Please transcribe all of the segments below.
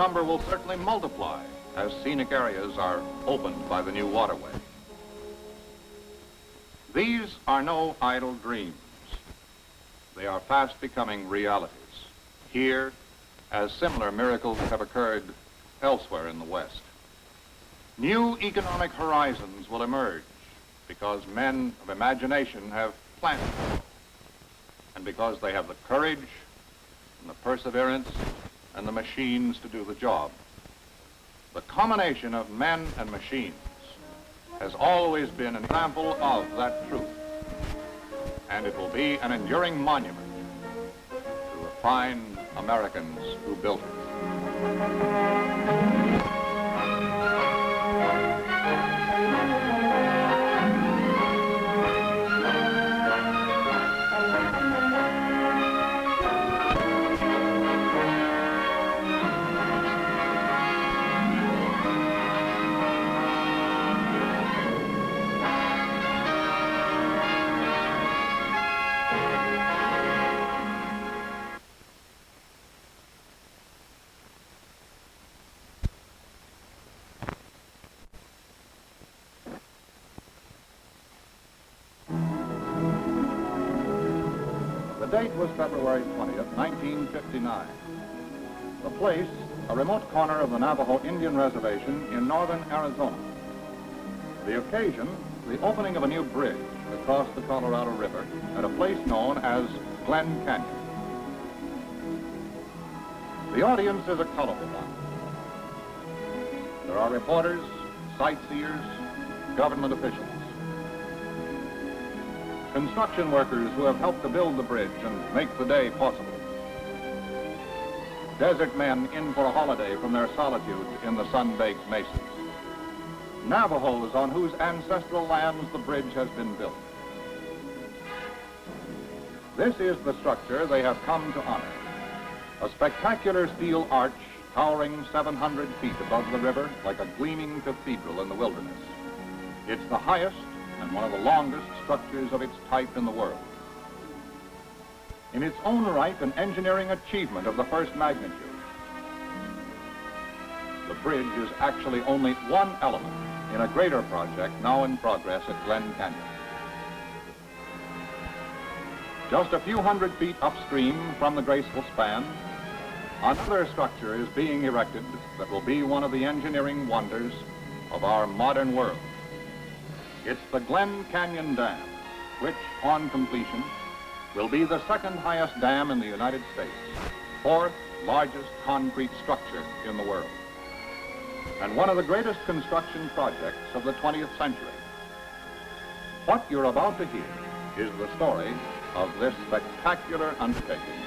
number will certainly multiply as scenic areas are opened by the new waterway. These are no idle dreams. They are fast becoming realities here, as similar miracles have occurred elsewhere in the West. New economic horizons will emerge because men of imagination have planned it, and because they have the courage and the perseverance and the machines to do the job. The combination of men and machines has always been an example of that truth, and it will be an enduring monument to the fine Americans who built it. The date was February 20th, 1959. The place, a remote corner of the Navajo Indian Reservation in northern Arizona. The occasion, the opening of a new bridge across the Colorado River at a place known as Glen Canyon. The audience is a colorful one. There are reporters, sightseers, government officials, construction workers who have helped to build the bridge and make the day possible. Desert men in for a holiday from their solitude in the sun-baked mesas. Navajos on whose ancestral lands the bridge has been built. This is the structure they have come to honor. A spectacular steel arch towering 700 feet above the river like a gleaming cathedral in the wilderness. It's the highest and one of the longest structures of its type in the world. In its own right, an engineering achievement of the first magnitude. The bridge is actually only one element in a greater project now in progress at Glen Canyon. Just a few hundred feet upstream from the graceful span, another structure is being erected that will be one of the engineering wonders of our modern world. It's the Glen Canyon Dam, which, on completion, will be the second highest dam in the United States, fourth largest concrete structure in the world, and one of the greatest construction projects of the 20th century. What you're about to hear is the story of this spectacular undertaking.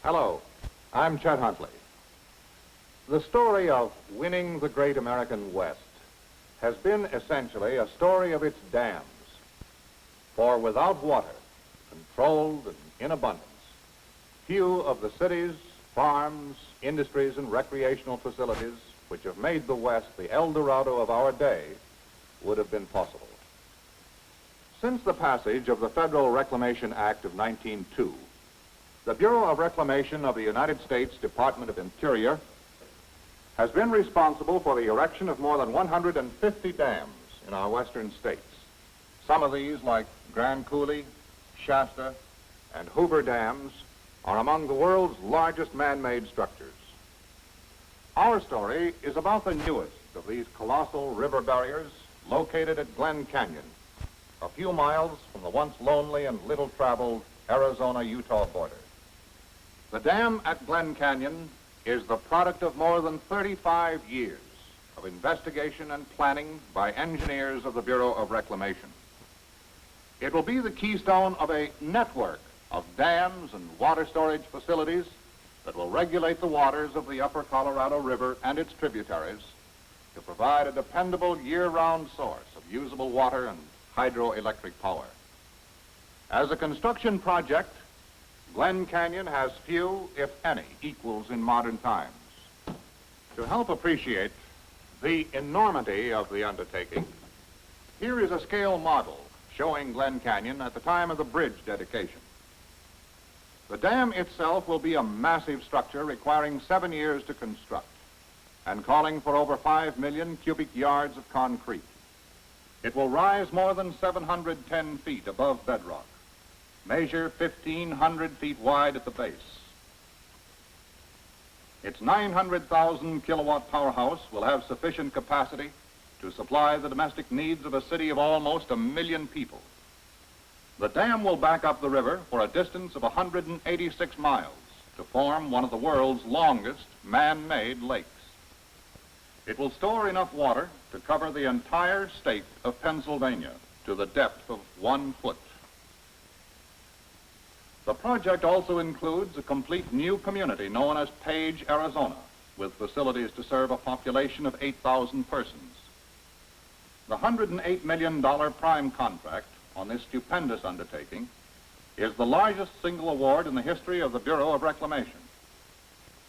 Hello, I'm Chet Huntley. The story of winning the great American West has been essentially a story of its dams. For without water, controlled and in abundance, few of the cities, farms, industries, and recreational facilities which have made the West the El Dorado of our day would have been possible. Since the passage of the Federal Reclamation Act of 1902, the Bureau of Reclamation of the United States Department of Interior has been responsible for the erection of more than 150 dams in our western states. Some of these, like Grand Coulee, Shasta, and Hoover dams, are among the world's largest man-made structures. Our story is about the newest of these colossal river barriers located at Glen Canyon, a few miles from the once lonely and little-traveled Arizona-Utah border. The dam at Glen Canyon is the product of more than 35 years of investigation and planning by engineers of the Bureau of Reclamation. It will be the keystone of a network of dams and water storage facilities that will regulate the waters of the upper Colorado River and its tributaries to provide a dependable year-round source of usable water and hydroelectric power. As a construction project, Glen Canyon has few, if any, equals in modern times. To help appreciate the enormity of the undertaking, here is a scale model showing Glen Canyon at the time of the bridge dedication. The dam itself will be a massive structure requiring 7 years to construct and calling for over 5 million cubic yards of concrete. It will rise more than 710 feet above bedrock, measure 1,500 feet wide at the base. Its 900,000 kilowatt powerhouse will have sufficient capacity to supply the domestic needs of a city of almost 1 million people. The dam will back up the river for a distance of 186 miles to form one of the world's longest man-made lakes. It will store enough water to cover the entire state of Pennsylvania to the depth of 1 foot. The project also includes a complete new community known as Page, Arizona, with facilities to serve a population of 8,000 persons. The $108 million prime contract on this stupendous undertaking is the largest single award in the history of the Bureau of Reclamation.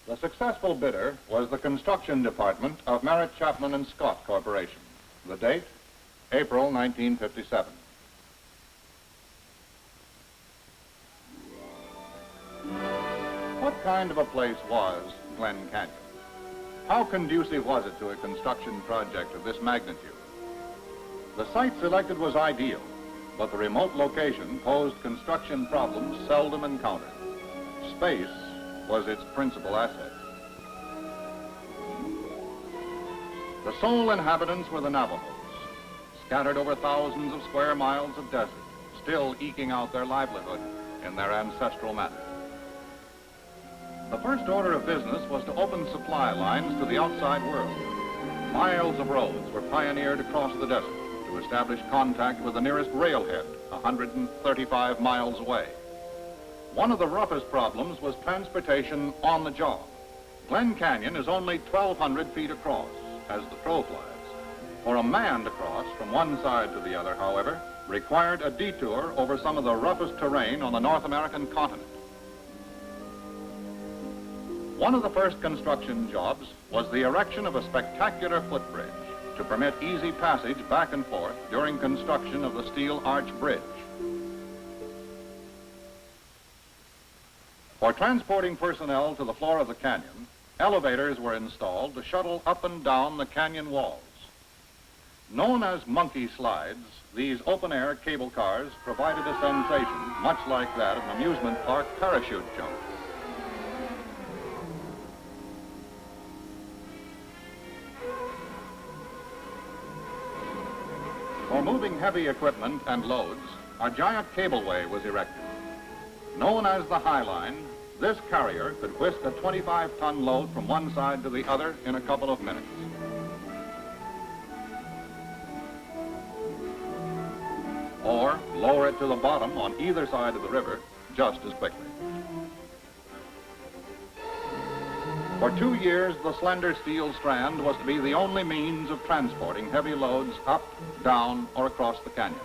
The successful bidder was the construction department of Merritt, Chapman and Scott Corporation. The date, April 1957. What kind of a place was Glen Canyon? How conducive was it to a construction project of this magnitude? The site selected was ideal, but the remote location posed construction problems seldom encountered. Space was its principal asset. The sole inhabitants were the Navajos, scattered over thousands of square miles of desert, still eking out their livelihood in their ancestral manner. The first order of business was to open supply lines to the outside world. Miles of roads were pioneered across the desert to establish contact with the nearest railhead, 135 miles away. One of the roughest problems was transportation on the job. Glen Canyon is only 1,200 feet across, as the crow flies. For a man to cross from one side to the other, however, required a detour over some of the roughest terrain on the North American continent. One of the first construction jobs was the erection of a spectacular footbridge to permit easy passage back and forth during construction of the steel arch bridge. For transporting personnel to the floor of the canyon, elevators were installed to shuttle up and down the canyon walls. Known as monkey slides, these open-air cable cars provided a sensation much like that of an amusement park parachute jump. For moving heavy equipment and loads, a giant cableway was erected. Known as the High Line, this carrier could whisk a 25-ton load from one side to the other in a couple of minutes. Or lower it to the bottom on either side of the river just as quickly. For 2 years, the slender steel strand was to be the only means of transporting heavy loads up, down, or across the canyon.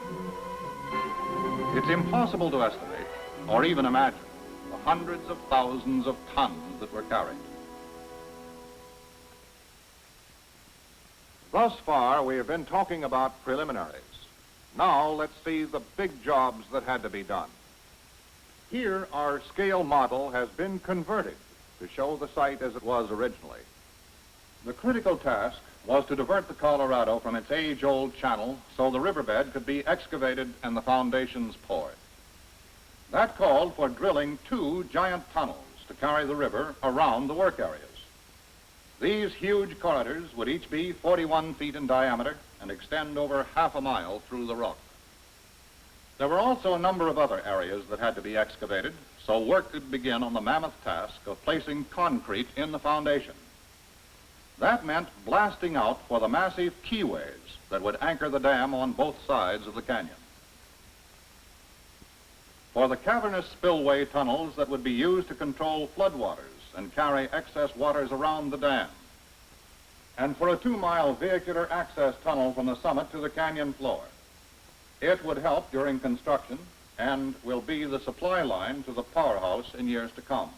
It's impossible to estimate, or even imagine, the hundreds of thousands of tons that were carried. Thus far, we have been talking about preliminaries. Now, let's see the big jobs that had to be done. Here, our scale model has been converted to show the site as it was originally. The critical task was to divert the Colorado from its age-old channel so the riverbed could be excavated and the foundations poured. That called for drilling 2 giant tunnels to carry the river around the work areas. These huge corridors would each be 41 feet in diameter and extend over half a mile through the rock. There were also a number of other areas that had to be excavated, so work could begin on the mammoth task of placing concrete in the foundation. That meant blasting out for the massive keyways that would anchor the dam on both sides of the canyon. For the cavernous spillway tunnels that would be used to control floodwaters and carry excess waters around the dam. and for a 2-mile vehicular access tunnel from the summit to the canyon floor. It would help during construction and will be the supply line to the powerhouse in years to come.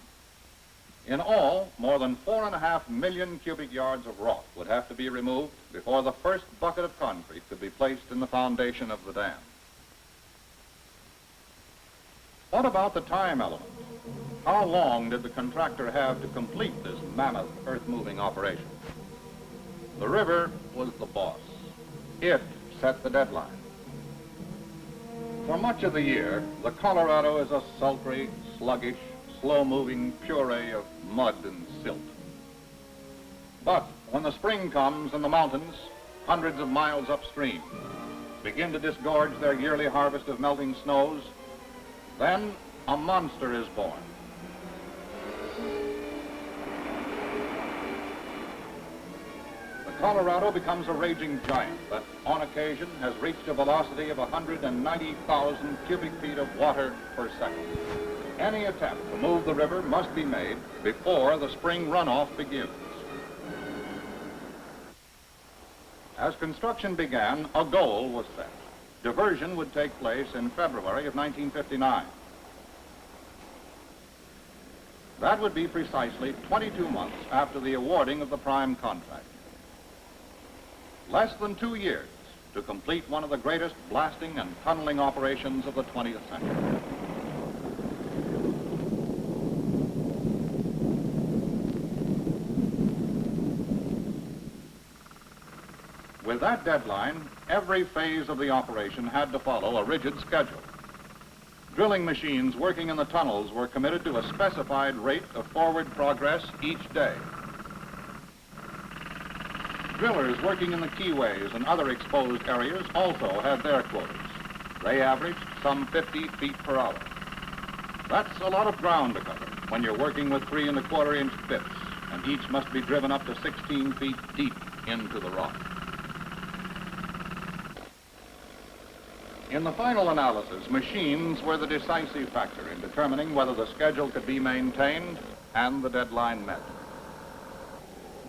In all, more than 4.5 million cubic yards of rock would have to be removed before the first bucket of concrete could be placed in the foundation of the dam. What about the time element? How long did the contractor have to complete this mammoth earth-moving operation? The river was the boss. It set the deadline. For much of the year, the Colorado is a sultry, sluggish, slow-moving puree of mud and silt. But when the spring comes and the mountains, hundreds of miles upstream, begin to disgorge their yearly harvest of melting snows, then a monster is born. The Colorado becomes a raging giant that, on occasion, has reached a velocity of 190,000 cubic feet of water per second. Any attempt to move the river must be made before the spring runoff begins. As construction began, a goal was set. Diversion would take place in February of 1959. That would be precisely 22 months after the awarding of the prime contract. Less than 2 years to complete one of the greatest blasting and tunneling operations of the 20th century. With that deadline, every phase of the operation had to follow a rigid schedule. Drilling machines working in the tunnels were committed to a specified rate of forward progress each day. Drillers working in the keyways and other exposed areas also had their quotas. They averaged some 50 feet per hour. That's a lot of ground to cover when you're working with 3 1/4-inch bits, and each must be driven up to 16 feet deep into the rock. In the final analysis, machines were the decisive factor in determining whether the schedule could be maintained and the deadline met.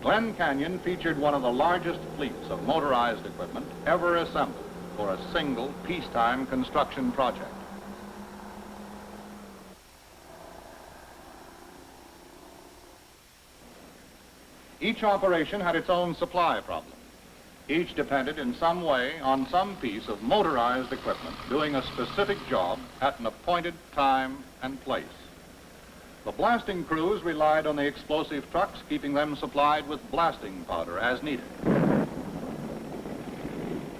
Glen Canyon featured one of the largest fleets of motorized equipment ever assembled for a single peacetime construction project. Each operation had its own supply problem. Each depended in some way on some piece of motorized equipment doing a specific job at an appointed time and place. The blasting crews relied on the explosive trucks, keeping them supplied with blasting powder as needed.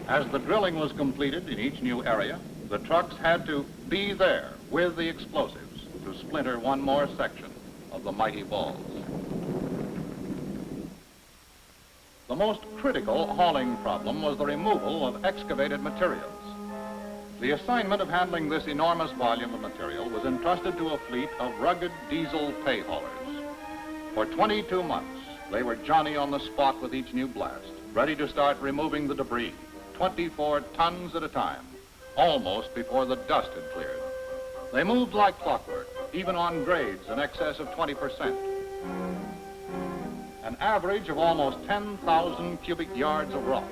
As the drilling was completed in each new area, the trucks had to be there with the explosives to splinter one more section of the mighty balls. The most critical hauling problem was the removal of excavated materials. The assignment of handling this enormous volume of material was entrusted to a fleet of rugged diesel pay haulers. For 22 months, they were Johnny on the spot with each new blast, ready to start removing the debris, 24 tons at a time, almost before the dust had cleared. They moved like clockwork, even on grades in excess of 20%. An average of almost 10,000 cubic yards of rock,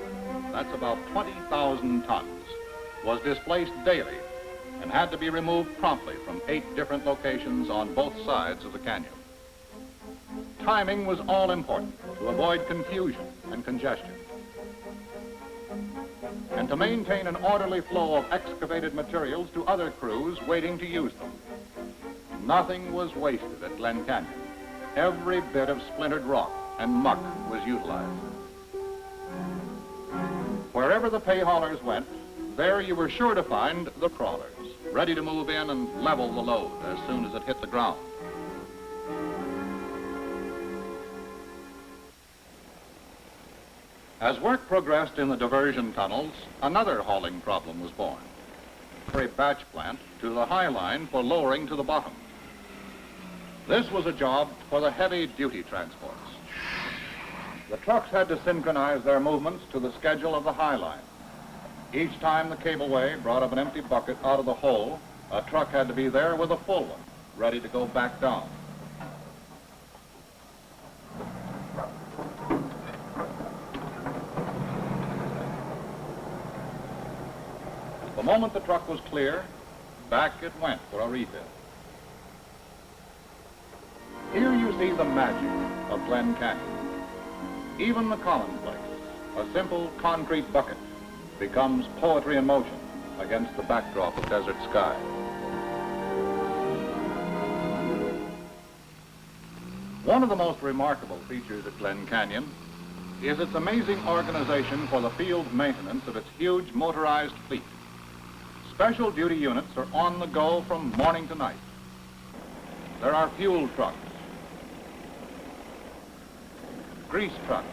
that's about 20,000 tons, was displaced daily and had to be removed promptly from 8 different locations on both sides of the canyon. Timing was all important to avoid confusion and congestion, and to maintain an orderly flow of excavated materials to other crews waiting to use them. Nothing was wasted at Glen Canyon. Every bit of splintered rock and muck was utilized. Wherever the pay haulers went, there you were sure to find the crawlers, ready to move in and level the load as soon as it hit the ground. As work progressed in the diversion tunnels, another hauling problem was born. For a batch plant to the high line for lowering to the bottom. This was a job for the heavy-duty transports. The trucks had to synchronize their movements to the schedule of the high line. Each time the cableway brought up an empty bucket out of the hole, a truck had to be there with a full one, ready to go back down. The moment the truck was clear, back it went for a refill. Here you see the magic of Glen Canyon. Even the commonplace, a simple concrete bucket, becomes poetry in motion against the backdrop of desert sky. One of the most remarkable features of Glen Canyon is its amazing organization for the field maintenance of its huge motorized fleet. Special duty units are on the go from morning to night. There are fuel trucks, grease trucks,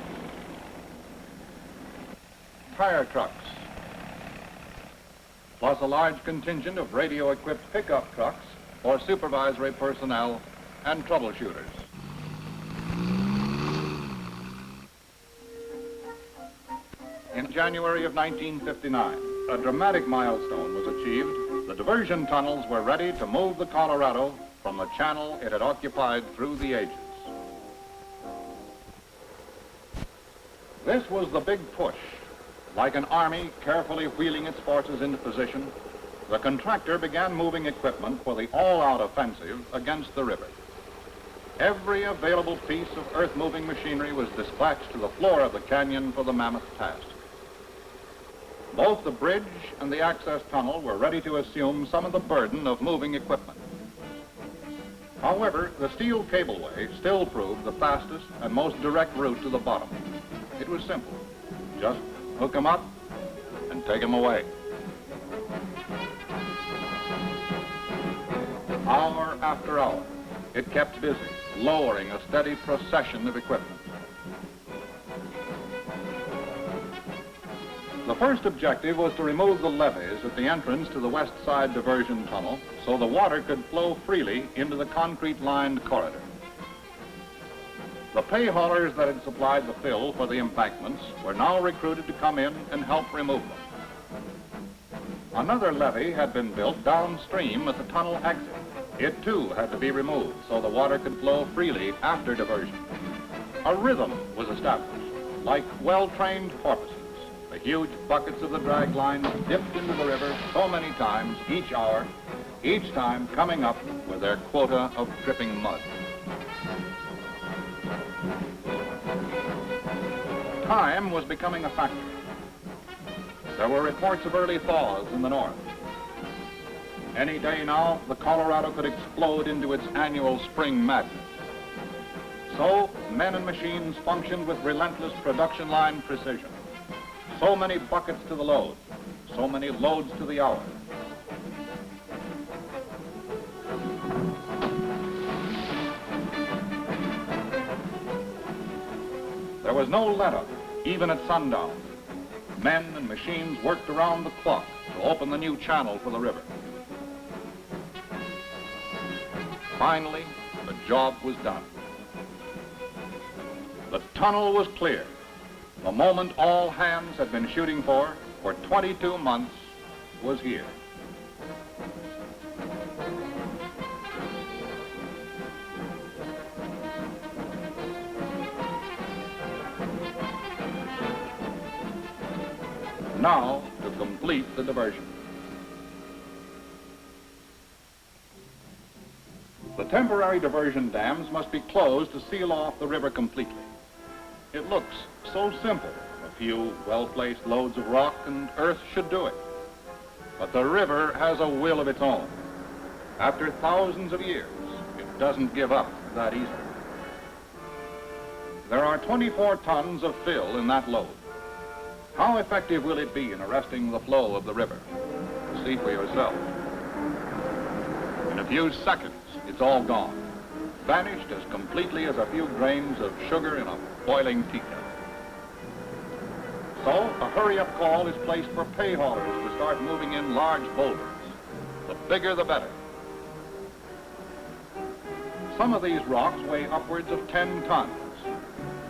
tire trucks, plus a large contingent of radio-equipped pickup trucks for supervisory personnel and troubleshooters. In January of 1959, a dramatic milestone was achieved. The diversion tunnels were ready to move the Colorado from the channel it had occupied through the ages. This was the big push. Like an army carefully wheeling its forces into position, the contractor began moving equipment for the all-out offensive against the river. Every available piece of earth-moving machinery was dispatched to the floor of the canyon for the mammoth task. Both the bridge and the access tunnel were ready to assume some of the burden of moving equipment. However, the steel cableway still proved the fastest and most direct route to the bottom. It was simple. Just hook them up and take them away. Hour after hour, it kept busy, lowering a steady procession of equipment. The first objective was to remove the levees at the entrance to the west side diversion tunnel so the water could flow freely into the concrete-lined corridor. The pay haulers that had supplied the fill for the embankments were now recruited to come in and help remove them. Another levee had been built downstream at the tunnel exit. It too had to be removed so the water could flow freely after diversion. A rhythm was established, like well-trained porpoises. The huge buckets of the drag lines dipped into the river so many times each hour, each time coming up with their quota of dripping mud. Time was becoming a factor. There were reports of early thaws in the north. Any day now, the Colorado could explode into its annual spring madness. So, men and machines functioned with relentless production line precision. So many buckets to the load, so many loads to the hour. There was no let-up, even at sundown. Men and machines worked around the clock to open the new channel for the river. Finally, the job was done. The tunnel was clear. The moment all hands had been shooting for 22 months, was here. Now, to complete the diversion. The temporary diversion dams must be closed to seal off the river completely. It looks so simple. A few well-placed loads of rock and earth should do it. But the river has a will of its own. After thousands of years, it doesn't give up that easily. There are 24 tons of fill in that load. How effective will it be in arresting the flow of the river? See for yourself. In a few seconds, it's all gone, vanished as completely as a few grains of sugar in a boiling teacup. So, a hurry-up call is placed for pay haulers to start moving in large boulders. The bigger, the better. Some of these rocks weigh upwards of 10 tons.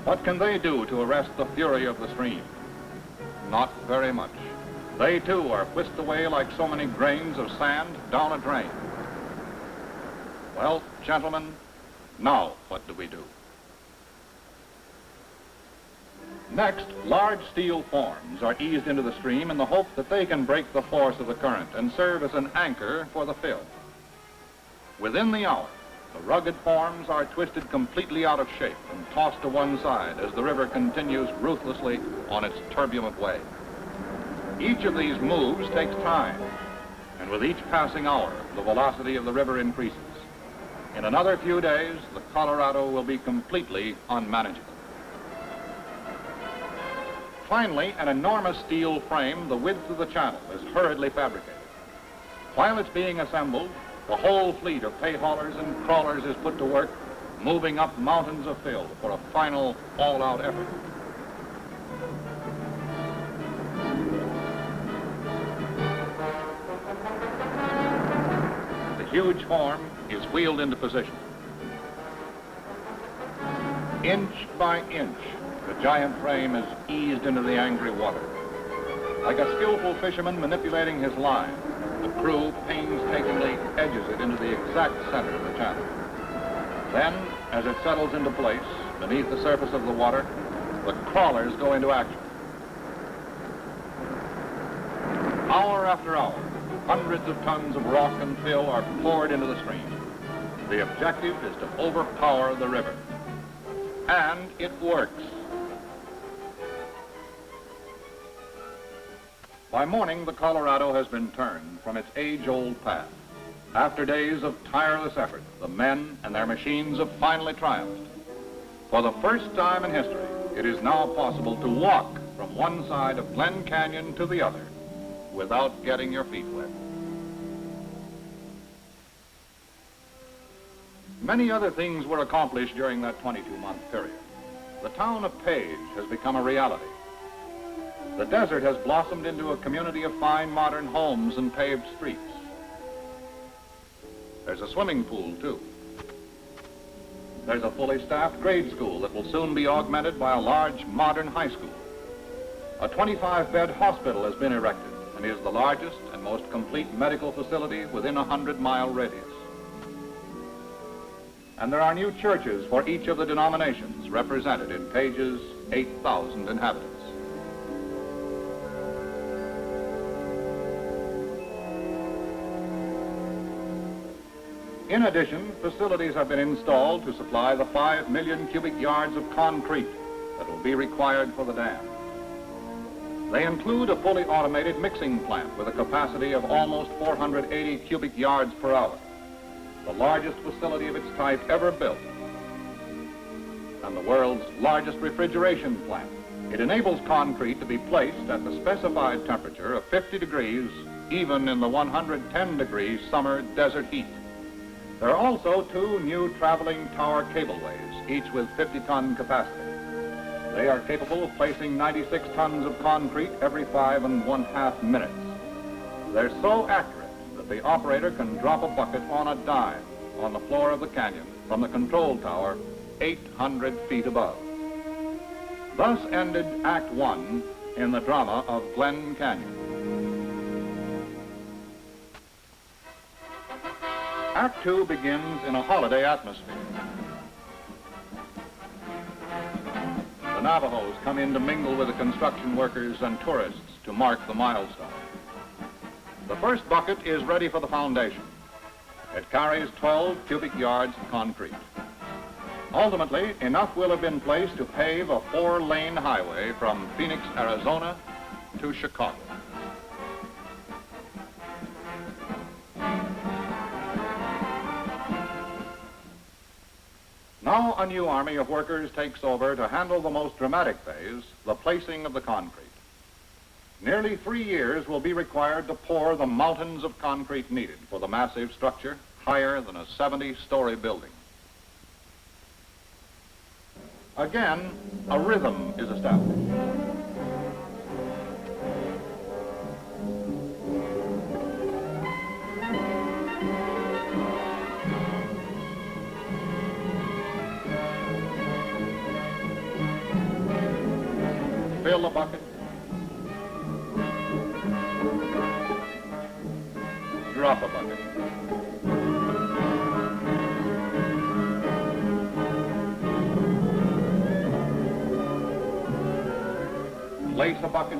What can they do to arrest the fury of the stream? Not very much. They, too, are whisked away like so many grains of sand down a drain. Well, gentlemen, now what do we do? Next, large steel forms are eased into the stream in the hope that they can break the force of the current and serve as an anchor for the fill. Within the hour, the rugged forms are twisted completely out of shape and tossed to one side as the river continues ruthlessly on its turbulent way. Each of these moves takes time, and with each passing hour, the velocity of the river increases. In another few days, the Colorado will be completely unmanageable. Finally, an enormous steel frame the width of the channel is hurriedly fabricated. While it's being assembled, the whole fleet of pay haulers and crawlers is put to work, moving up mountains of fill for a final all-out effort. The huge form is wheeled into position. Inch by inch, the giant frame is eased into the angry water. Like a skillful fisherman manipulating his line, the crew painstakingly edges it into the exact center of the channel. Then, as it settles into place beneath the surface of the water, the crawlers go into action. Hour after hour, hundreds of tons of rock and fill are poured into the stream. The objective is to overpower the river. And it works. By morning, the Colorado has been turned from its age-old path. After days of tireless effort, the men and their machines have finally triumphed. For the first time in history, it is now possible to walk from one side of Glen Canyon to the other without getting your feet wet. Many other things were accomplished during that 22-month period. The town of Page has become a reality. The desert has blossomed into a community of fine modern homes and paved streets. There's a swimming pool, too. There's a fully staffed grade school that will soon be augmented by a large modern high school. A 25-bed hospital has been erected and is the largest and most complete medical facility within a 100-mile radius. And there are new churches for each of the denominations represented in Page's 8,000 inhabitants. In addition, facilities have been installed to supply the 5 million cubic yards of concrete that will be required for the dam. They include a fully automated mixing plant with a capacity of almost 480 cubic yards per hour, the largest facility of its type ever built, and the world's largest refrigeration plant. It enables concrete to be placed at the specified temperature of 50 degrees, even in the 110 degrees summer desert heat. There are also 2 new traveling tower cableways, each with 50-ton capacity. They are capable of placing 96 tons of concrete every 5½ minutes. They're so accurate that the operator can drop a bucket on a dime on the floor of the canyon from the control tower 800 feet above. Thus ended Act 1 in the drama of Glen Canyon. Act 2 begins in a holiday atmosphere. The Navajos come in to mingle with the construction workers and tourists to mark the milestone. The first bucket is ready for the foundation. It carries 12 cubic yards of concrete. Ultimately, enough will have been placed to pave a 4-lane highway from Phoenix, Arizona to Chicago. Now a new army of workers takes over to handle the most dramatic phase, the placing of the concrete. Nearly 3 years will be required to pour the mountains of concrete needed for the massive structure higher than a 70-story building. Again, a rhythm is established. Fill the bucket. Drop a bucket. place a bucket,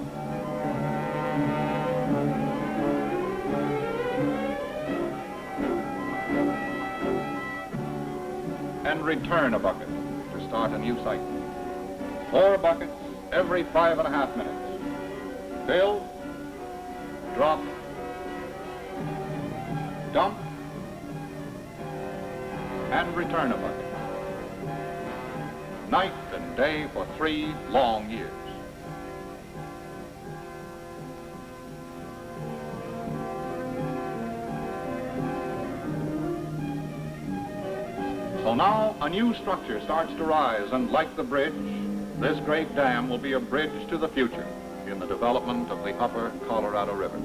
and return a bucket to start a new cycle. 4 buckets every 5.5 minutes. Fill, drop, dump, and return a bucket. Night and day for 3 long years. So now a new structure starts to rise, and like the bridge, this great dam will be a bridge to the future in the development of the upper Colorado River.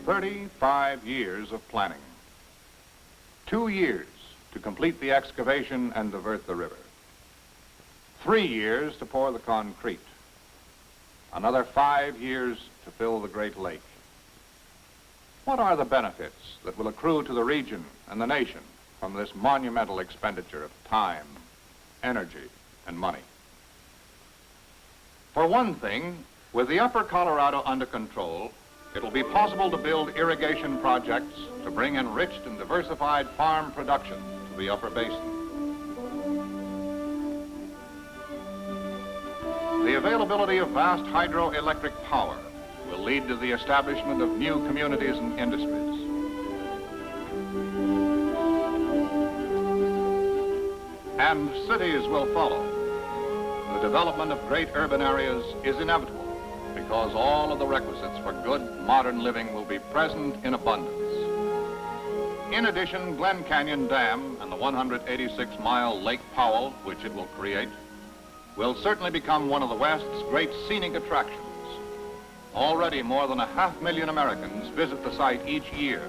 35 years of planning. 2 years to complete the excavation and divert the river. 3 years to pour the concrete. Another 5 years to fill the Great Lake. What are the benefits that will accrue to the region and the nation from this monumental expenditure of time, energy, and money? For one thing, with the upper Colorado under control, it will be possible to build irrigation projects to bring enriched and diversified farm production to the upper basin. The availability of vast hydroelectric power will lead to the establishment of new communities and industries. And cities will follow. The development of great urban areas is inevitable because all of the requisites for good modern living will be present in abundance. In addition, Glen Canyon Dam and the 186-mile Lake Powell, which it will create, will certainly become one of the West's great scenic attractions. Already more than 500,000 Americans visit the site each year.